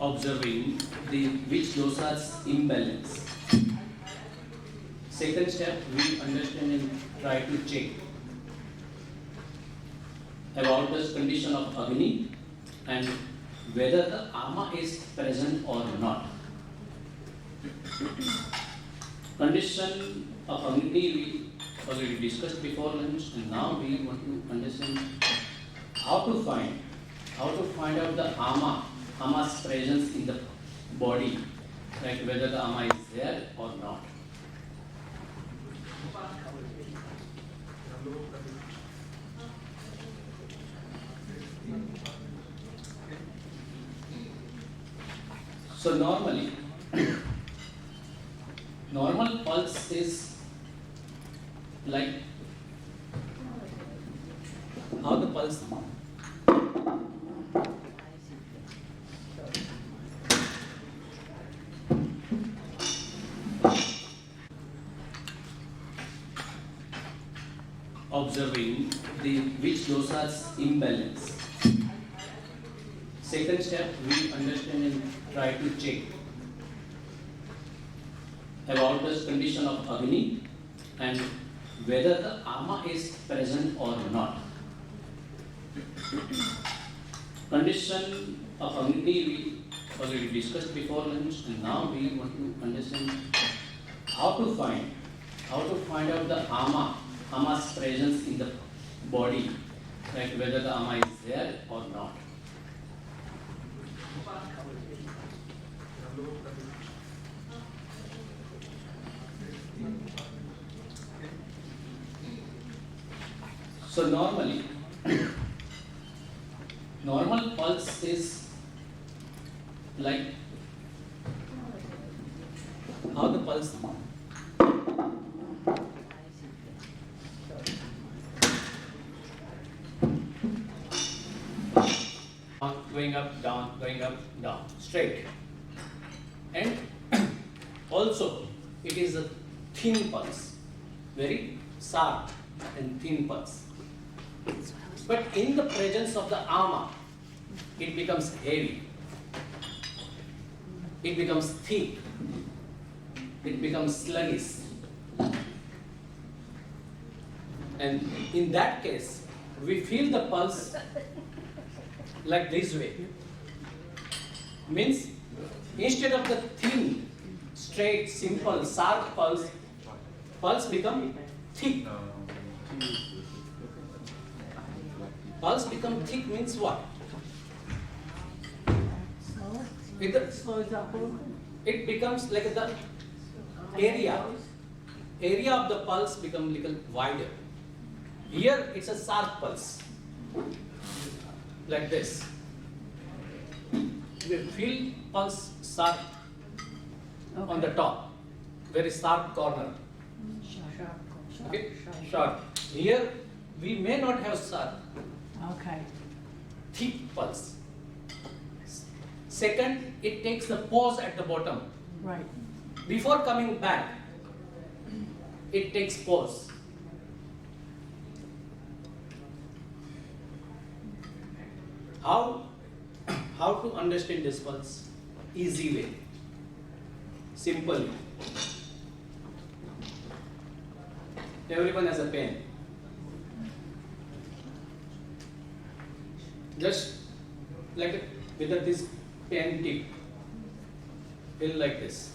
observing which dosas imbalance. Second step, we understand and try to check about the condition of Agni and whether the ama is present or not. Condition of Agni we already discussed before lunch, and now we want to understand how to find out the ama's presence in the body, like whether the ama is there or not. So normally, normal pulse is like how the pulse observing which dosas imbalance. Second step, we understand and try to check about the condition of Agni and whether the ama is present or not. Condition of Agni we already discussed before lunch, and now we want to understand how to find out the ama's presence in the body, like whether the ama is there or not. So normally, normal pulse is like how the pulse going up, down, straight. And also it is a thin pulse, very sharp and thin pulse. But in the presence of the ama, it becomes heavy, it becomes thick, it becomes sluggish. And in that case, we feel the pulse like this way. Means instead of the thin, straight, simple, sharp pulse become thick. Pulse become thick means what? It becomes like the area of the pulse become little wider. Here it's a sharp pulse, like this. We feel pulse sharp on the top, very sharp corner. Okay, sharp. Here we may not have sharp. Okay. Thick pulse. Second, it takes the pause at the bottom. Right. Before coming back, it takes pause. How to understand this pulse? Easy way. Simple. Everyone has a pen. Just like with this pen tip, feel like this.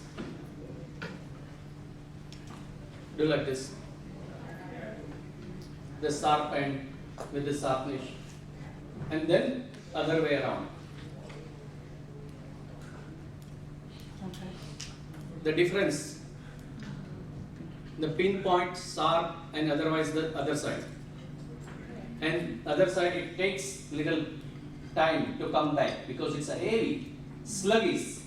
Do like this. The sharp end with the sharpness, and then other way around. Okay. The difference, the pinpoint, sharp, and otherwise the other side. And other side it takes little time to come back because it's a heavy, sluggish.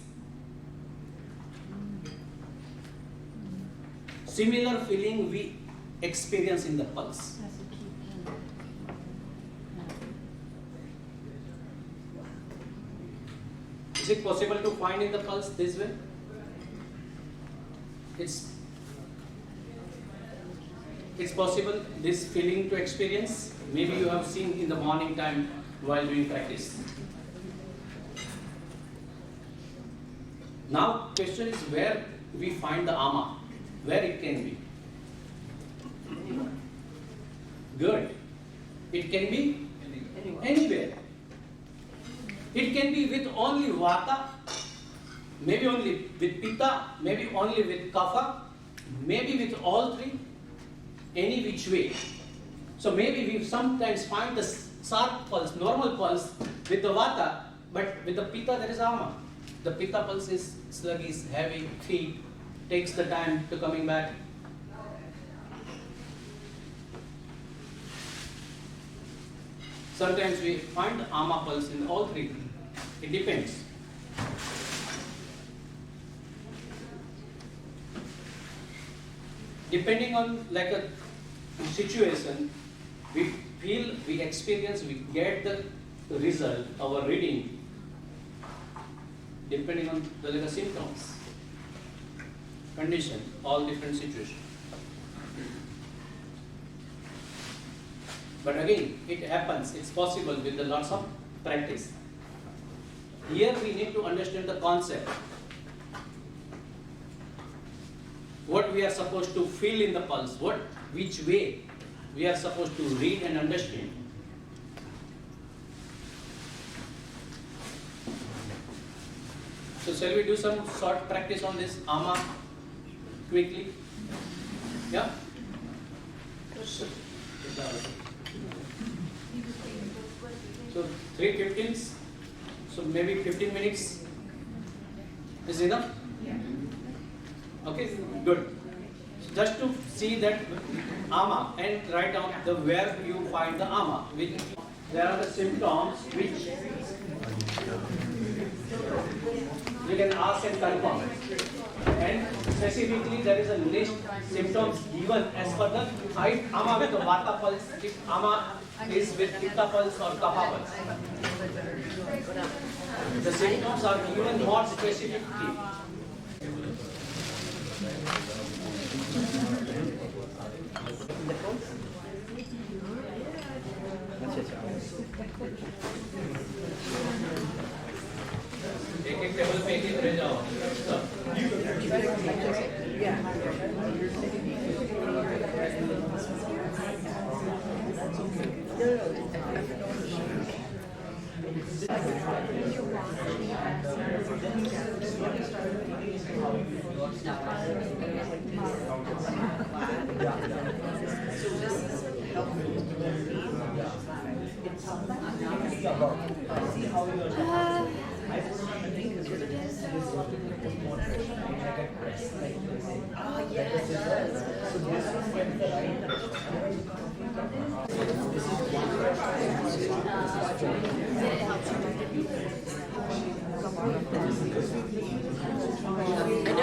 Similar feeling we experience in the pulse. That's a key point. Is it possible to find in the pulse this way? It's possible this feeling to experience. Maybe you have seen in the morning time while doing practice. Now question is where we find the ama, where it can be. Good. It can be anywhere. It can be with only vata, maybe only with pitta, maybe only with kapha, maybe with all three, any which way. So maybe we sometimes find the sharp pulse, normal pulse with the vata, but with the pitta there is ama. The pitta pulse is sluggish, heavy, thick, takes the time to coming back. Sometimes we find the ama pulse in all three. It depends. Depending on like a situation, we feel, we experience, we get the result, our reading, depending on the like, symptoms, condition, all different situations. But again, it happens, it's possible with the lots of practice. Here we need to understand the concept. What we are supposed to feel in the pulse, which way we are supposed to read and understand. So shall we do some short practice on this ama quickly? Yeah? So 3:15s, so maybe 15 minutes is enough? Okay, good. So just to see that ama and write down the where you find the ama. There are the symptoms which you can ask and confirm. And specifically there is a list symptoms given as per the height ama with the vata pulse, if ama is with pitta pulse or kapha pulse. The symptoms are given more specifically. एक table पे एक रह जाओ.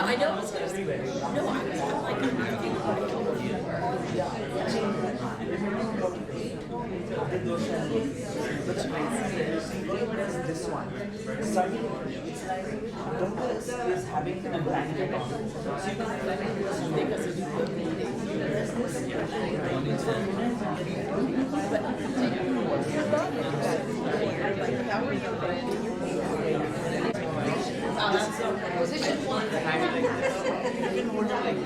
I know. No, I'm this one. Suddenly, it's like Douglas is having a blanket on. So you position one. You can hold it like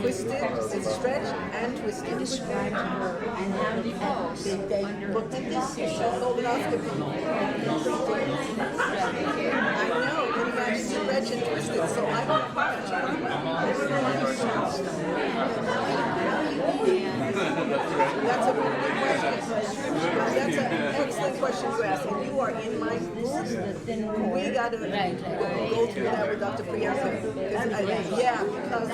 Twisted, stretch and twisted. Describe her and how the pulse Looked at this, colonoscopy. I know, but imagine stretch and twisted, so I don't part. That's a very good question. That's an excellent question you asked, and you are in my group. We gotta go through that with Dr. Priyanka. Because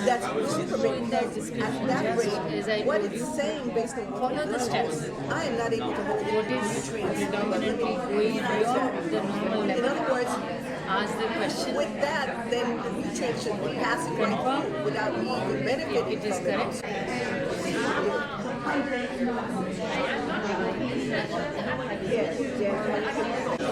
that's super big. At that rate, what it's saying based on Follow the steps. I am not able to hold What is predominantly going beyond the normal In level? other words, Ask the question. with that, then the nutrient should be passing right through without me even benefiting It is from it. correct. Yes, yes.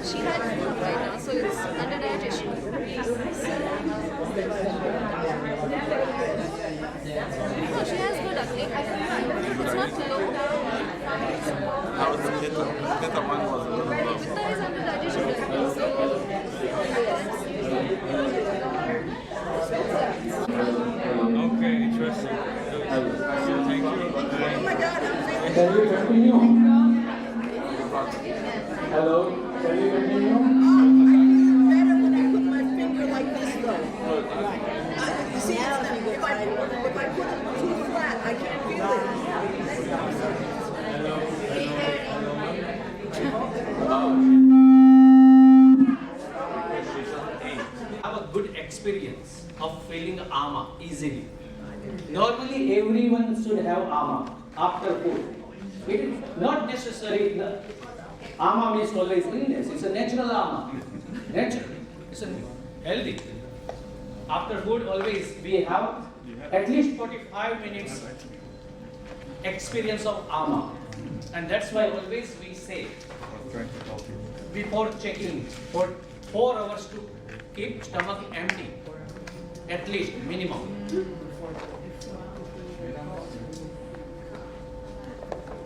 She had food right now, so it's under digestion. No, she has good uptake. I can try. It's not low. How was the pitta? Pitta one was a little low. Pitta is under digestion. So Okay, interesting. Thank you. Can you continue? Hello, can you continue? Better when I put my finger like this though. See, if I put it too flat, I can't feel it. Have a good experience of feeling ama easily. Normally, everyone should have ama after food. It is not necessary. Ama means always illness. It's a natural ama. Natural. It's a healthy. After food, always we have at least 45 minutes experience of ama, and that's why always we say before checking for 4 hours to keep stomach empty, at least minimum.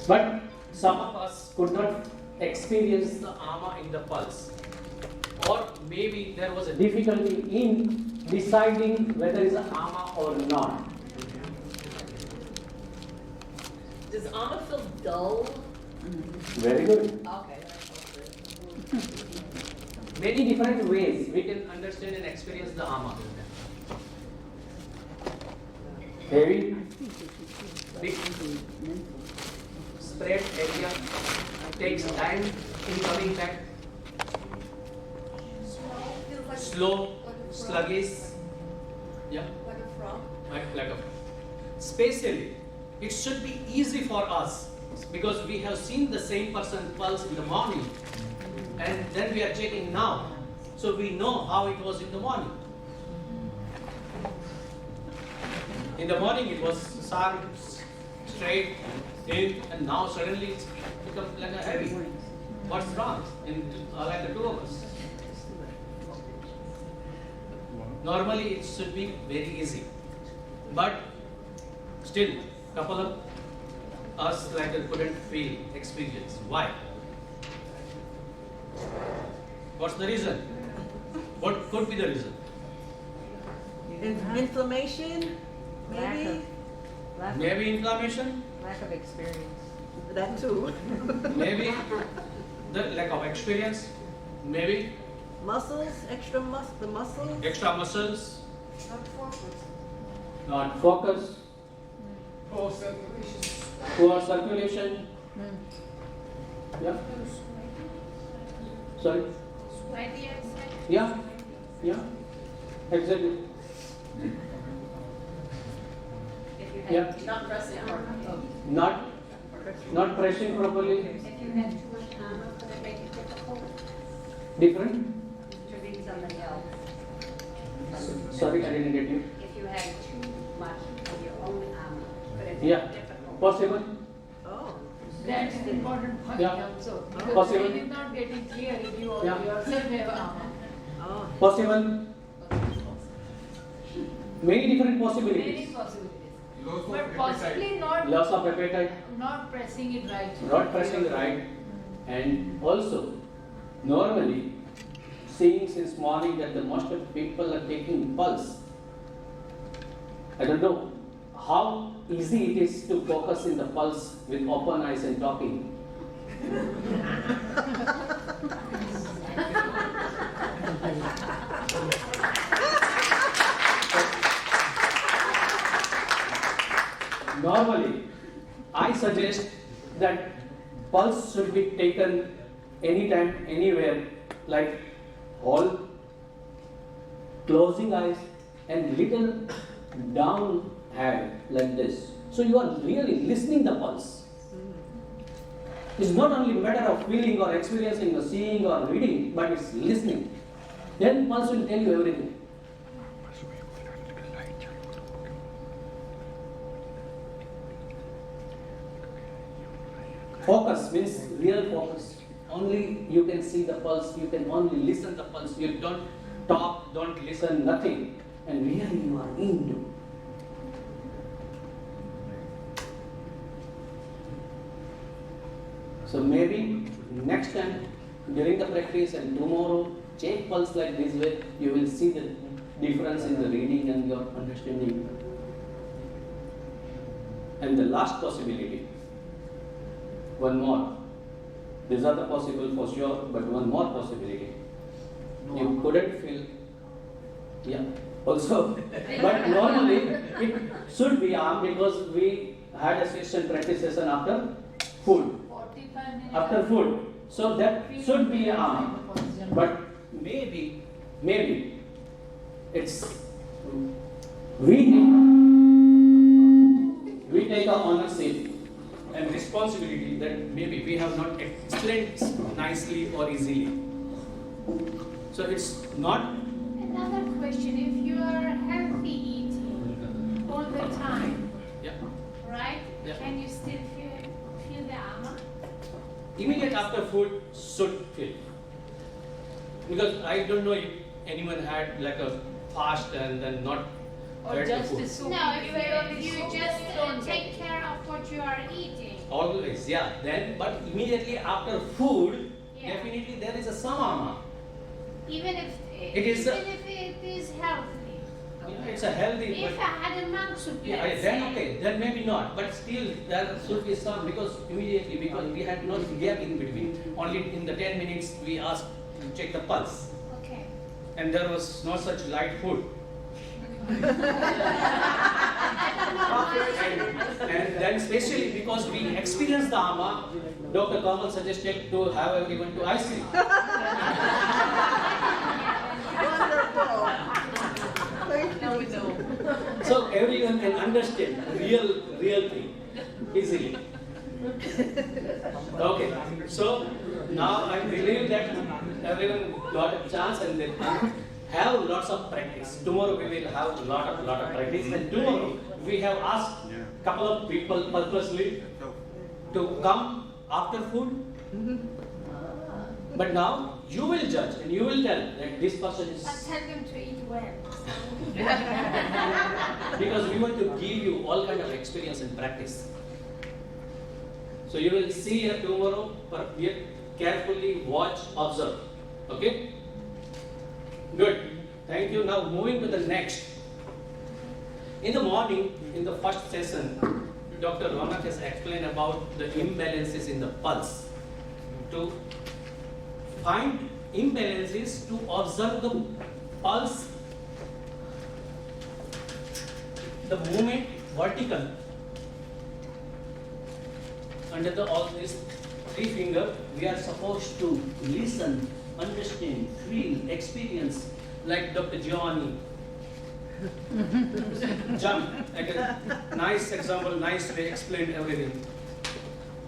But some of us could not experience the ama in the pulse, or maybe there was a difficulty in deciding whether it's an ama or not. Does Amma feel dull? Very good. Okay. many different ways we can understand and experience the ama. Heavy, big, spread area, takes time in coming back, slow, sluggish, yeah, Like a frog. like a. Spatially, it should be easy for us because we have seen the same person pulse in the morning and then we are checking now, so we know how it was in the morning. In the morning it was sharp, straight, thin, and now suddenly it's become like a heavy. What's wrong in like the two of us? Normally it should be very easy, but still couple of us like couldn't feel experience. Why? What's the reason? What could be the reason? Inflammation, maybe? Maybe inflammation, Lack of experience. That too. maybe the lack of experience, maybe Muscles, the muscles? extra muscles, Not focus. not focus, Poor circulation. poor circulation. Yeah. Sorry. Sweaty outside. Yeah. Yeah. Exactly. Yeah. Not pressing hard. Not pressing properly. If you had too much armor, could it make it difficult Different. to read somebody else? Sorry, I didn't get you. If you had too much of your own armor, could it make Yeah. it difficult? Possible. Oh. That's the important point Yeah. also. Possible. Because it is not getting clear if you Yeah. yourself have armor. Oh. Possible. Many different Many possibilities. possibilities. But possibly Loss of appetite, not pressing it right. not pressing right, and also normally seeing since morning that the most of people are taking pulse. I don't know how easy it is to focus in the pulse with open eyes and talking. Normally, I suggest that pulse should be taken anytime, anywhere, like all closing eyes and little down head like this. So you are really listening the pulse. It's not only matter of feeling or experiencing or seeing or reading, but it's listening. Then pulse will tell you everything. Focus means real focus. Only you can see the pulse, you can only listen the pulse. You don't talk, don't listen, nothing. And really you are into. So maybe next time during the practice and tomorrow, check pulse like this way, you will see the difference in the reading and your understanding. And the last possibility, one more. These are the possible for sure, but one more possibility. You couldn't feel, yeah, also, but normally it should be arm because we had a session, practice session after food. 45 minutes. After food. So that should be arm. But maybe it's we take our ownership and responsibility that maybe we have not explained nicely or easily. So it's not. Another question, if you are healthy eating all the time, Yeah. right? Yeah. Can you still feel the ama? Immediate after food should feel. Because I don't know if anyone had like a fast and then not Or had the just food. a soup. No, if only you soup, just don't take care of what you are eating. Always, yeah. Then, but immediately after food, Yeah. definitely there is a some ama. Even if It is even if it is healthy. Yeah, it's a healthy. If I had a monk soup, Yeah, let's then say, okay, then maybe not. But still, there should be some because immediately because we had no gap in between. Only in the 10 minutes we asked you check the pulse. Okay. And there was no such light food. and then especially because we experienced the ama, Dr. Kamal suggested to have everyone to IC. Wonderful. Thank you. So everyone can understand real thing easily. Okay, so now I believe that everyone got a chance and they have lots of practice. Tomorrow we will have a lot of practice, and tomorrow we have asked couple of people purposely to come after food. But now you will judge and you will tell that this person is, But tell them to eat well. because we want to give you all kind of experience and practice. So you will see here tomorrow, but carefully watch, observe. Okay? Good. Thank you. Now moving to the next. In the morning, in the first session, Dr. Ronak has explained about the imbalances in the pulse. To find imbalances, to observe the pulse, the movement vertical under all these three fingers, we are supposed to listen, understand, feel, experience, like Dr. Giovanni. Jump, like a nice example, nice way, explained everything.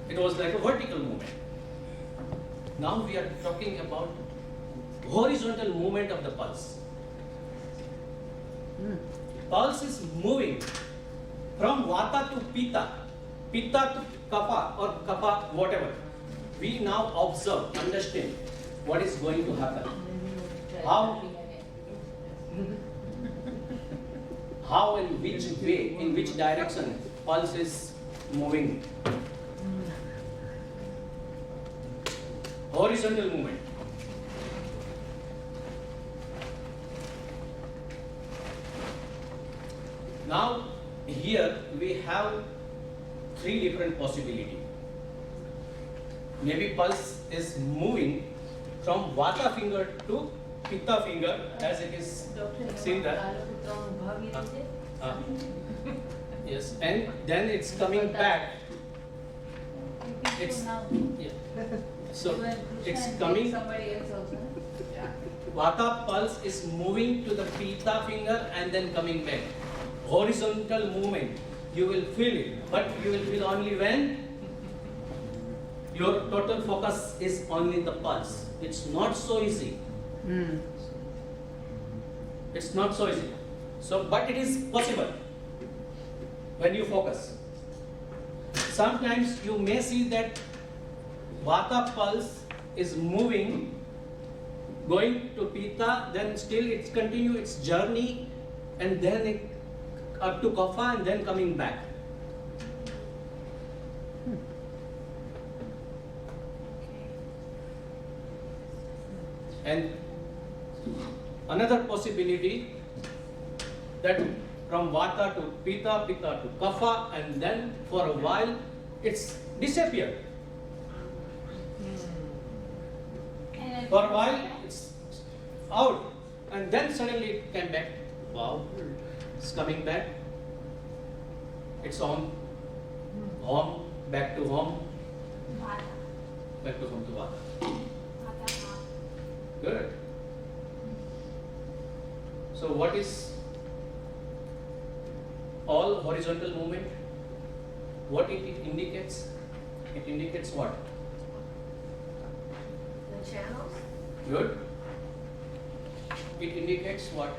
It was like a vertical movement. Now we are talking about horizontal movement of the pulse. Pulse is moving from Vata to Pitta, Pitta to Kapha or Kapha, whatever. We now observe, understand what is going to happen. How in which way, in which direction pulse is moving. Horizontal movement. Now here we have three different possibilities. Maybe pulse is moving from Vata finger to Pitta finger, as it is seen there. Yes, and then it's coming back. It's so it's coming. Vata pulse is moving to the Pitta finger and then coming back. Horizontal movement. You will feel it, but you will feel only when your total focus is only the pulse. It's not so easy. It's not so easy. So, but it is possible when you focus. Sometimes you may see that Vata pulse is moving, going to Pitta, then still it's continue its journey, and then it up to Kapha and then coming back. And another possibility that from Vata to Pitta, Pitta to Kapha, and then for a while it's disappeared. For a while it's out, and then suddenly it came back. Wow, it's coming back. It's on home, back to home, back to home to Vata. Good. So what is all horizontal movement? What it indicates? It indicates what? The channels? Good. It indicates what?